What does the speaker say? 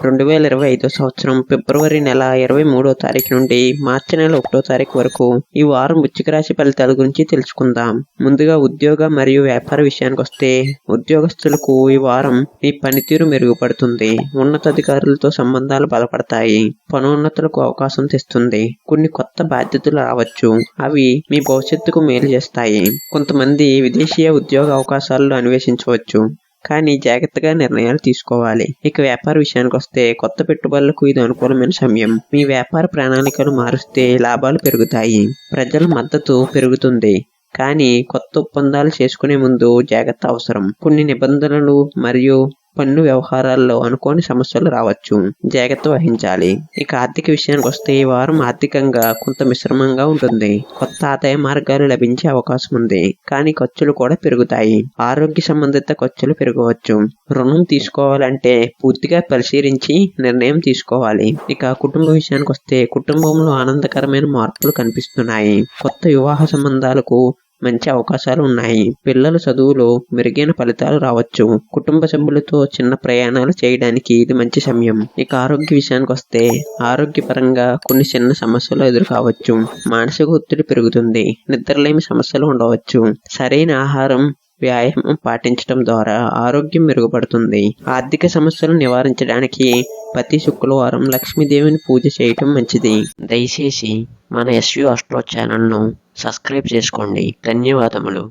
2025 సంవత్సరం ఫిబ్రవరి నెల 23వ తారీఖు నుండి మార్చి నెల 1వ తారీఖు వరకు ఈ వారం వృశ్చిక రాశి ఫలితాల గురించి తెలుసుకుందాం. ముందుగా ఉద్యోగ మరియు వ్యాపార విషయానికి వస్తే ఉద్యోగస్తులకు ఈ వారం మీ పనితీరు మెరుగుపడుతుంది. ఉన్నతాధికారులతో సంబంధాలు బలపడతాయి. పనోన్నతులకు అవకాశం తెస్తుంది. కొన్ని కొత్త బాధ్యతలు రావచ్చు. అవి మీ భవిష్యత్తుకు మేలు చేస్తాయి. కొంతమంది విదేశీయ ఉద్యోగ అవకాశాలను అన్వేషించవచ్చు. కానీ జాగ్రత్తగా నిర్ణయాలు తీసుకోవాలి. ఇక వ్యాపార విషయానికి వస్తే కొత్త పెట్టుబడులకు ఇది అనుకూలమైన సమయం. మీ వ్యాపార ప్రణాళికలు మారుస్తే లాభాలు పెరుగుతాయి. ప్రజల మద్దతు పెరుగుతుంది. కానీ కొత్త ఒప్పందాలు చేసుకునే ముందు జాగ్రత్త అవసరం. కొన్ని నిబంధనలు మరియు పన్ను వ్యవహారాల్లో అనుకోని సమస్యలు రావచ్చు. జాగ్రత్త వహించాలి. ఇక ఆర్థిక విషయానికి వస్తే ఈ వారం ఆర్థికంగా కొంత మిశ్రమంగా ఉంటుంది. కొత్త ఆదాయ మార్గాలు లభించే అవకాశం ఉంది. కానీ ఖర్చులు కూడా పెరుగుతాయి. ఆరోగ్య సంబంధిత ఖర్చులు పెరగవచ్చు. రుణం తీసుకోవాలంటే పూర్తిగా పరిశీలించి నిర్ణయం తీసుకోవాలి. ఇక కుటుంబ విషయానికి వస్తే కుటుంబంలో ఆనందకరమైన మార్పులు కనిపిస్తున్నాయి. కొత్త వివాహ సంబంధాలకు మంచి అవకాశాలు ఉన్నాయి. పిల్లల చదువులో మెరుగైన ఫలితాలు రావచ్చు. కుటుంబ సభ్యులతో చిన్న ప్రయాణాలు చేయడానికి ఇది మంచి సమయం. ఇక ఆరోగ్య విషయానికి వస్తే ఆరోగ్యపరంగా కొన్ని చిన్న సమస్యలు ఎదురు కావచ్చు. మానసిక ఒత్తిడి పెరుగుతుంది. నిద్రలేమి సమస్యలు ఉండవచ్చు. సరైన ఆహారం వ్యాయామం పాటించడం ద్వారా ఆరోగ్యం మెరుగుపడుతుంది. ఆర్థిక సమస్యలను నివారించడానికి ప్రతి శుక్రవారం లక్ష్మీదేవిని పూజ చేయటం మంచిది. దయచేసి మన ఎస్యు ఆస్ట్రో ఛానల్ను సబ్స్క్రైబ్ చేసుకోండి. ధన్యవాదములు.